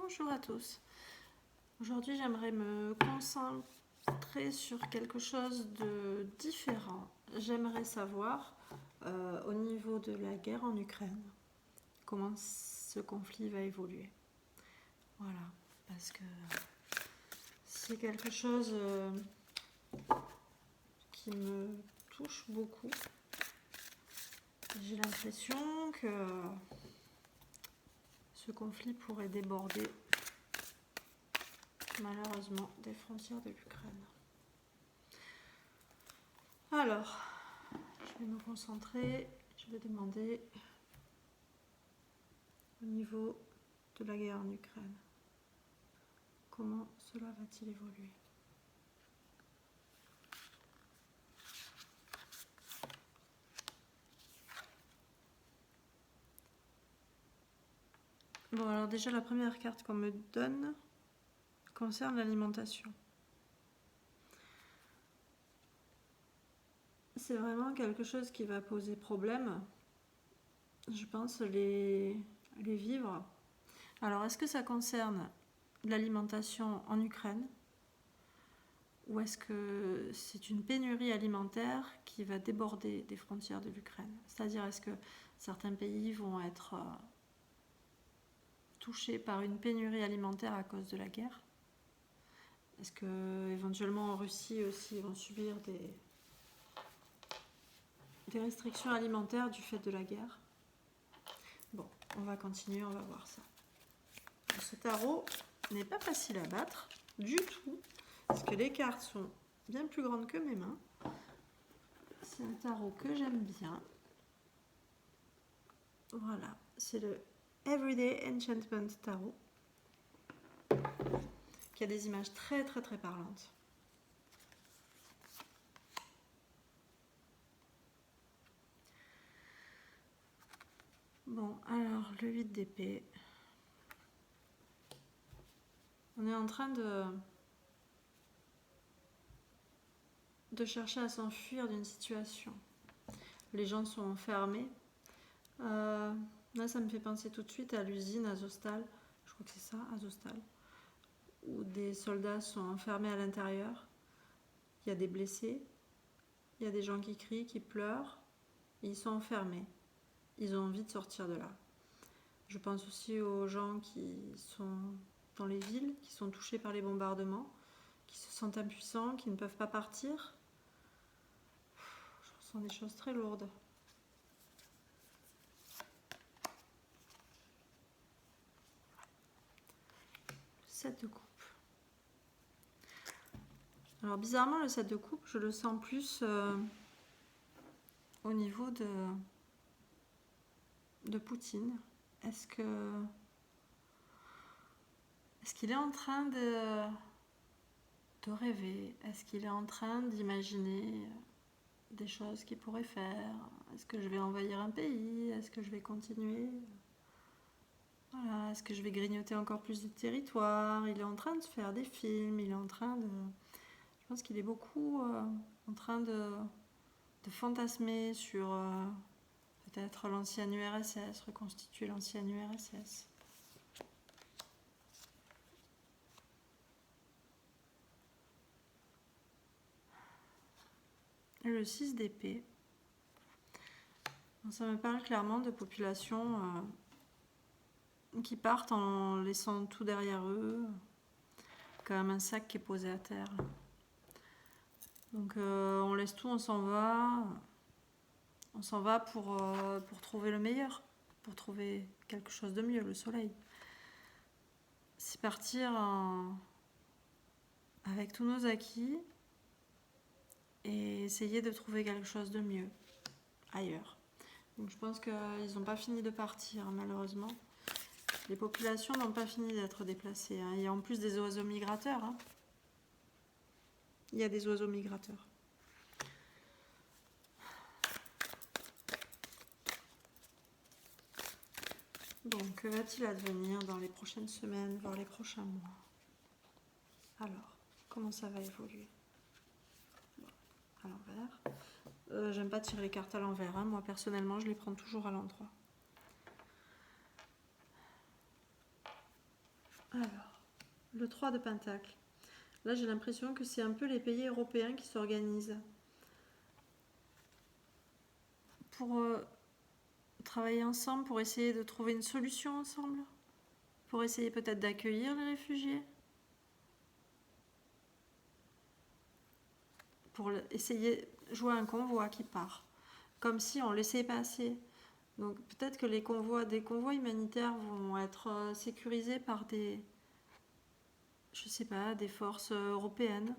Bonjour à tous. Aujourd'hui, j'aimerais me concentrer sur quelque chose de différent. J'aimerais savoir, au niveau de la guerre en Ukraine, comment ce conflit va évoluer. Voilà, parce que c'est quelque chose qui me touche beaucoup. J'ai l'impression que ce conflit pourrait déborder malheureusement des frontières de l'Ukraine. Alors, je vais me concentrer, je vais demander au niveau de la guerre en Ukraine, comment cela va-t-il évoluer? Bon, alors déjà la première carte qu'on me donne concerne l'alimentation. C'est vraiment quelque chose qui va poser problème, je pense, les vivres. Alors, est-ce que ça concerne l'alimentation en Ukraine ou est-ce que c'est une pénurie alimentaire qui va déborder des frontières de l'Ukraine? C'est-à-dire, est-ce que certains pays vont être touchés par une pénurie alimentaire à cause de la guerre? Est-ce que éventuellement en Russie aussi ils vont subir des restrictions alimentaires du fait de la guerre? Bon, on va continuer, on va voir ça. Ce tarot n'est pas facile à battre du tout, parce que les cartes sont bien plus grandes que mes mains. C'est un tarot que j'aime bien. Voilà, c'est le Everyday Enchantment Tarot, qui a des images très très très parlantes. Bon, alors le 8 d'épée. On est en train de chercher à s'enfuir d'une situation. Les gens sont enfermés. Là, ça me fait penser tout de suite à l'usine Azostal. Je crois que c'est ça, Azostal. Où des soldats sont enfermés à l'intérieur. Il y a des blessés. Il y a des gens qui crient, qui pleurent. Ils sont enfermés. Ils ont envie de sortir de là. Je pense aussi aux gens qui sont dans les villes, qui sont touchés par les bombardements, qui se sentent impuissants, qui ne peuvent pas partir. Je ressens des choses très lourdes. Le 7 de coupe. Alors bizarrement, le 7 de coupe, je le sens plus au niveau de Poutine. Est-ce qu'il est en train de rêver? Est-ce qu'il est en train d'imaginer des choses qu'il pourrait faire? Est-ce que je vais envahir un pays? Est-ce que je vais continuer? Voilà. Est-ce que je vais grignoter encore plus de territoire? Il est en train de se faire des films, il est en train de... Je pense qu'il est beaucoup en train de fantasmer sur peut-être l'ancienne URSS, reconstituer l'ancienne URSS. Le 6 d'épée. Ça me parle clairement de populations qui partent en laissant tout derrière eux, quand même un sac qui est posé à terre. Donc on laisse tout, on s'en va. On s'en va pour trouver le meilleur, pour trouver quelque chose de mieux, le soleil. C'est partir avec tous nos acquis et essayer de trouver quelque chose de mieux ailleurs. Donc je pense qu'ils n'ont pas fini de partir, malheureusement. Les populations n'ont pas fini d'être déplacées. Il y a en plus des oiseaux migrateurs. Il y a des oiseaux migrateurs. Donc, que va-t-il advenir dans les prochaines semaines, voire les prochains mois? Alors, comment ça va évoluer? Bon, à l'envers. J'aime pas tirer les cartes à l'envers. Moi, personnellement, je les prends toujours à l'endroit. Alors, le 3 de Pentacle. Là, j'ai l'impression que c'est un peu les pays européens qui s'organisent pour travailler ensemble, pour essayer de trouver une solution ensemble, pour essayer peut-être d'accueillir les réfugiés, pour essayer de jouer un convoi qui part, comme si on laissait passer. Donc peut-être que des convois humanitaires vont être sécurisés par je sais pas, des forces européennes.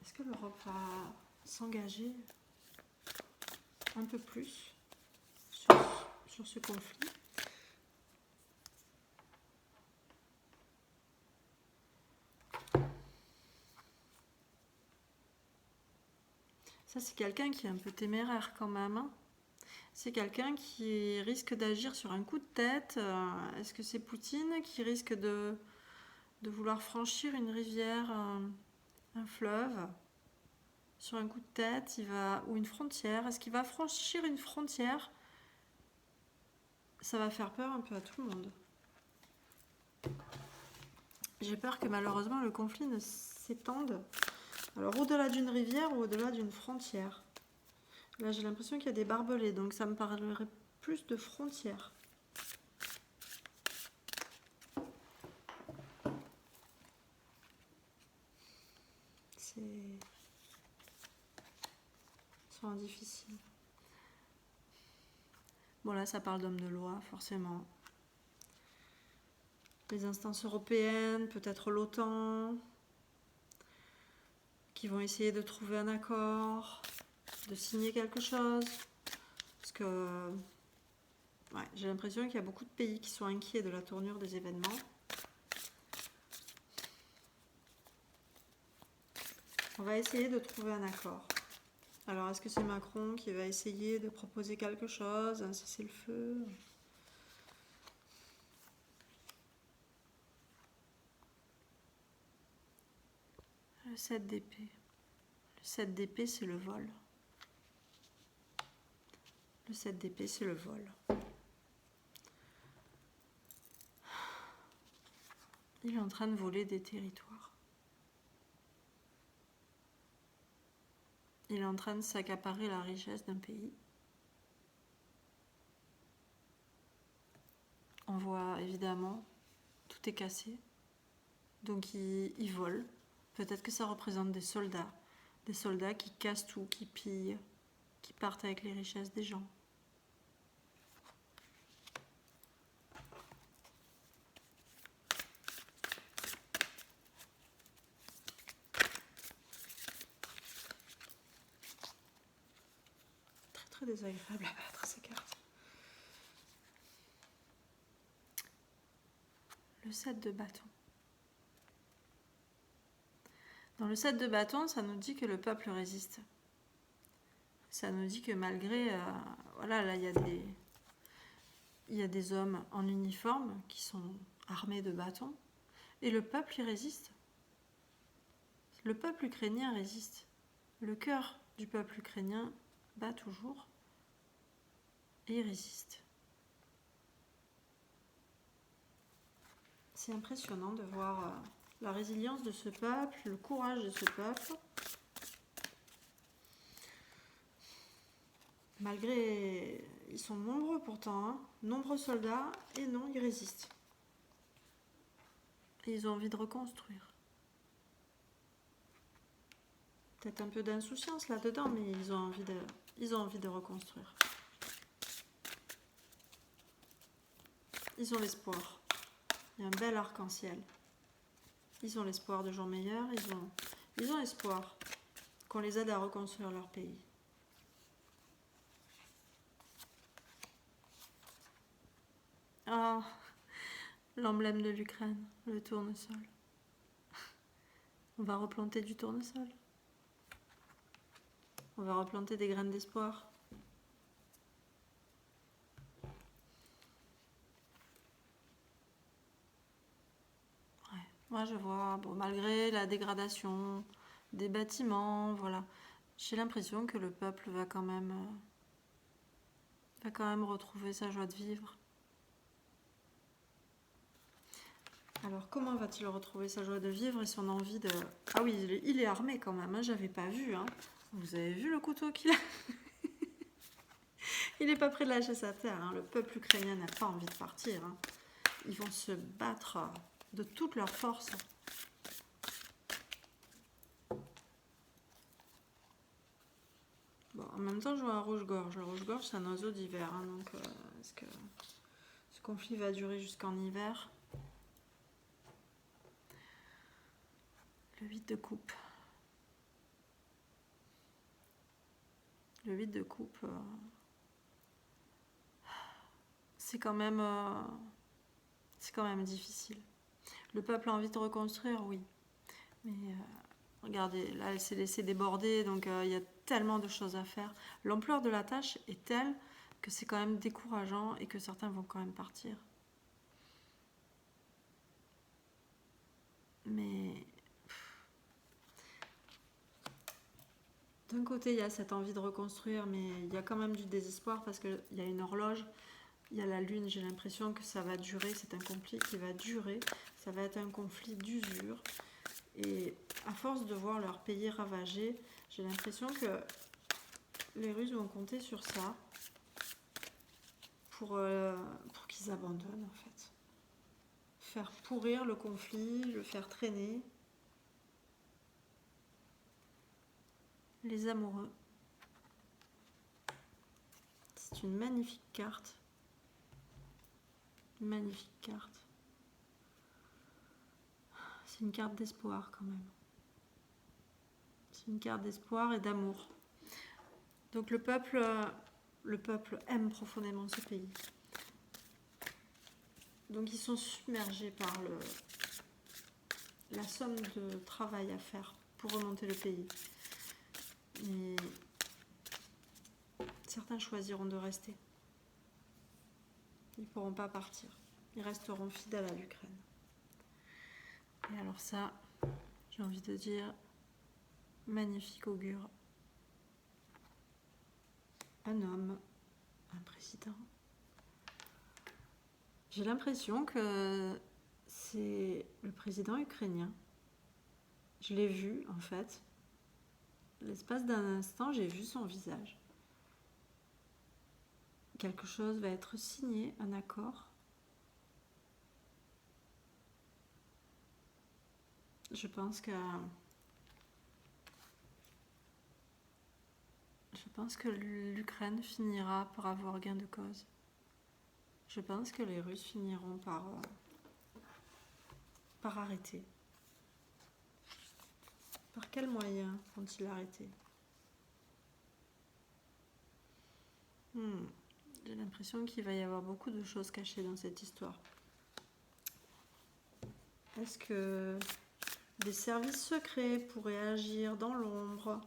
Est-ce que l'Europe va s'engager un peu plus sur ce conflit? Ça, c'est quelqu'un qui est un peu téméraire quand même, hein. C'est quelqu'un qui risque d'agir sur un coup de tête. Est-ce que c'est Poutine qui risque de vouloir franchir une rivière, un fleuve, sur un coup de tête, ou une frontière? Est-ce qu'il va franchir une frontière? Ça va faire peur un peu à tout le monde. J'ai peur que malheureusement le conflit ne s'étende. Alors au-delà d'une rivière ou au-delà d'une frontière. Là j'ai l'impression qu'il y a des barbelés, donc ça me parlerait plus de frontières. C'est souvent difficile. Bon là ça parle d'hommes de loi, forcément. Les instances européennes, peut-être l'OTAN, qui vont essayer de trouver un accord, de signer quelque chose. Parce que j'ai l'impression qu'il y a beaucoup de pays qui sont inquiets de la tournure des événements. On va essayer de trouver un accord. Alors, est-ce que c'est Macron qui va essayer de proposer quelque chose, un cessez-le-feu? Le 7 d'épée. Le 7 d'épée, c'est le vol. Le 7 d'épée, c'est le vol. Il est en train de voler des territoires. Il est en train de s'accaparer la richesse d'un pays. On voit évidemment, tout est cassé. Donc il vole. Peut-être que ça représente des soldats. Des soldats qui cassent tout, qui pillent, qui partent avec les richesses des gens. Très très désagréable à battre ces cartes. Le 7 de bâton. Dans le 7 de bâton, ça nous dit que le peuple résiste. Ça nous dit que malgré... voilà, là, il y a des hommes en uniforme qui sont armés de bâtons. Et le peuple, il résiste. Le peuple ukrainien résiste. Le cœur du peuple ukrainien bat toujours. Et il résiste. C'est impressionnant de voir la résilience de ce peuple, le courage de ce peuple. Malgré... Ils sont nombreux pourtant, hein, nombreux soldats, et non, ils résistent. Et ils ont envie de reconstruire. Peut-être un peu d'insouciance là-dedans, mais ils ont envie de reconstruire. Ils ont l'espoir. Il y a un bel arc-en-ciel. Ils ont l'espoir de jours meilleurs, ils ont espoir qu'on les aide à reconstruire leur pays. Ah, l'emblème de l'Ukraine, le tournesol. On va replanter du tournesol. On va replanter des graines d'espoir. Ouais, moi je vois, bon, malgré la dégradation des bâtiments, voilà, j'ai l'impression que le peuple va quand même retrouver sa joie de vivre. Alors, comment va-t-il retrouver sa joie de vivre et son envie de... Ah oui, il est armé quand même, hein, j'avais pas vu. Hein. Vous avez vu le couteau qu'il a? Il n'est pas prêt de lâcher sa terre. Hein. Le peuple ukrainien n'a pas envie de partir. Hein. Ils vont se battre de toute leur force. Bon, en même temps, je vois un rouge-gorge. Le rouge-gorge, c'est un oiseau d'hiver. Hein, donc, est-ce que ce conflit va durer jusqu'en hiver? Le 8 de coupe. Le 8 de coupe, c'est quand même difficile. Le peuple a envie de reconstruire, oui. Mais regardez, là, elle s'est laissée déborder, donc il y a tellement de choses à faire. L'ampleur de la tâche est telle que c'est quand même décourageant et que certains vont quand même partir. Mais d'un côté, il y a cette envie de reconstruire, mais il y a quand même du désespoir parce qu'il y a une horloge, il y a la lune, j'ai l'impression que ça va durer, c'est un conflit qui va durer, ça va être un conflit d'usure. Et à force de voir leur pays ravagé, j'ai l'impression que les Russes vont compter sur ça pour qu'ils abandonnent en fait. Faire pourrir le conflit, le faire traîner. Les amoureux. C'est une magnifique carte. Une magnifique carte. C'est une carte d'espoir quand même. C'est une carte d'espoir et d'amour. Donc le peuple aime profondément ce pays. Donc ils sont submergés par la somme de travail à faire pour remonter le pays. Et certains choisiront de rester. Ils ne pourront pas partir. Ils resteront fidèles à l'Ukraine. Et alors ça, j'ai envie de dire, magnifique augure. Un homme, un président. J'ai l'impression que c'est le président ukrainien. Je l'ai vu en fait. L'espace d'un instant, j'ai vu son visage. Quelque chose va être signé, un accord. Je pense que l'Ukraine finira par avoir gain de cause. Je pense que les Russes finiront par arrêter. Par quels moyens vont-ils arrêter? J'ai l'impression qu'il va y avoir beaucoup de choses cachées dans cette histoire. Est-ce que des services secrets pourraient agir dans l'ombre?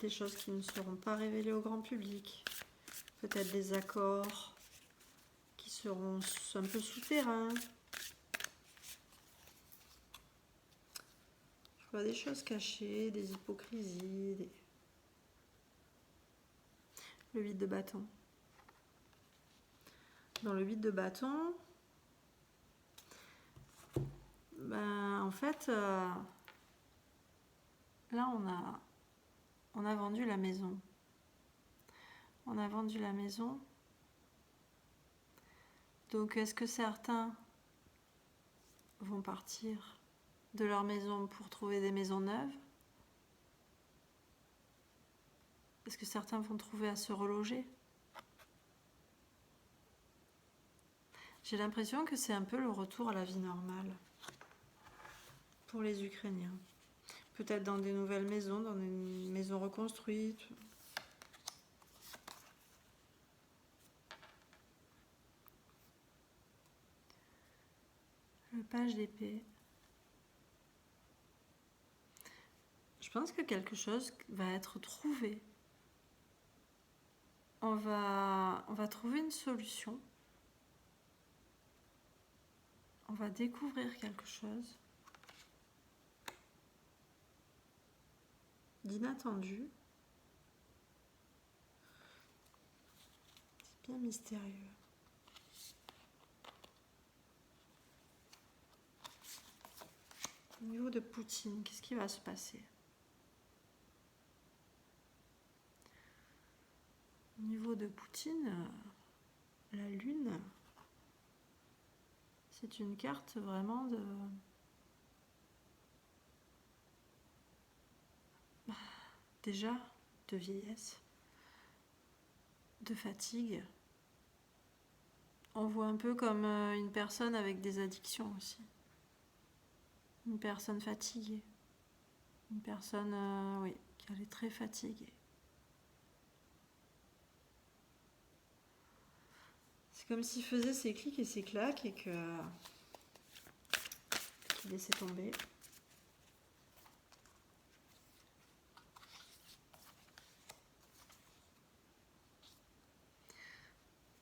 Des choses qui ne seront pas révélées au grand public? Peut-être des accords qui seront un peu souterrains? Je vois des choses cachées, des hypocrisies, Le 8 de bâton. Dans le 8 de bâton, en fait, là on a vendu la maison. On a vendu la maison. Donc est-ce que certains vont partir de leur maison pour trouver des maisons neuves? Est-ce que certains vont trouver à se reloger? J'ai l'impression que c'est un peu le retour à la vie normale pour les Ukrainiens. Peut-être dans des nouvelles maisons, dans des maisons reconstruites. Le page d'épée. Je pense que quelque chose va être trouvé. On va trouver une solution. On va découvrir quelque chose d'inattendu. C'est bien mystérieux. niveau de Poutine, qu'est-ce qui va se passer? Au niveau de Poutine, la lune, c'est une carte vraiment déjà de vieillesse, de fatigue. On voit un peu comme une personne avec des addictions aussi. Une personne fatiguée. Une personne, oui, qui est très fatiguée. C'est comme s'il faisait ses clics et ses claques et qu'il laissait tomber.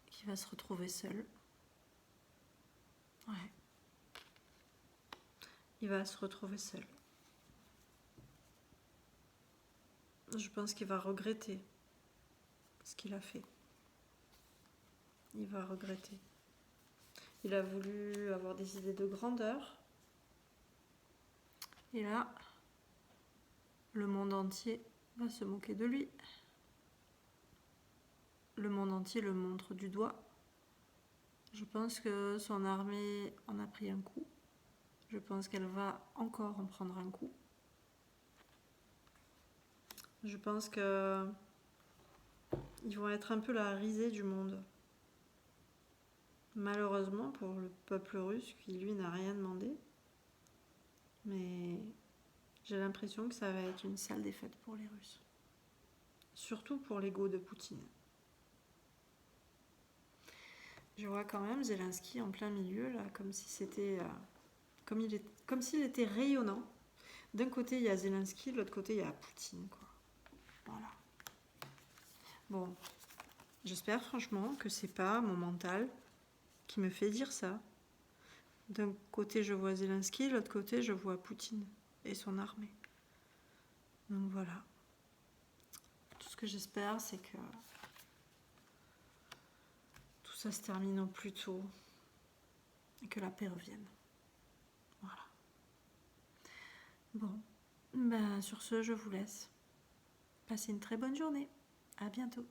Qu'il va se retrouver seul. Ouais. Il va se retrouver seul. Je pense qu'il va regretter ce qu'il a fait. Il va regretter. Il a voulu avoir des idées de grandeur. Et là, le monde entier va se moquer de lui. Le monde entier le montre du doigt. Je pense que son armée en a pris un coup. Je pense qu'elle va encore en prendre un coup. Je pense que ils vont être un peu la risée du monde. Malheureusement pour le peuple russe qui lui n'a rien demandé. Mais j'ai l'impression que ça va être une sale défaite pour les Russes. Surtout pour l'ego de Poutine. Je vois quand même Zelensky en plein milieu, là, comme si c'était. Comme s'il était rayonnant. D'un côté, il y a Zelensky, de l'autre côté, il y a Poutine, quoi. Voilà. Bon, j'espère franchement que c'est pas mon mental qui me fait dire ça. D'un côté, je vois Zelensky, de l'autre côté, je vois Poutine et son armée. Donc voilà. Tout ce que j'espère, c'est que tout ça se termine au plus tôt et que la paix revienne. Voilà. Bon, ben sur ce, je vous laisse. Passez une très bonne journée. À bientôt.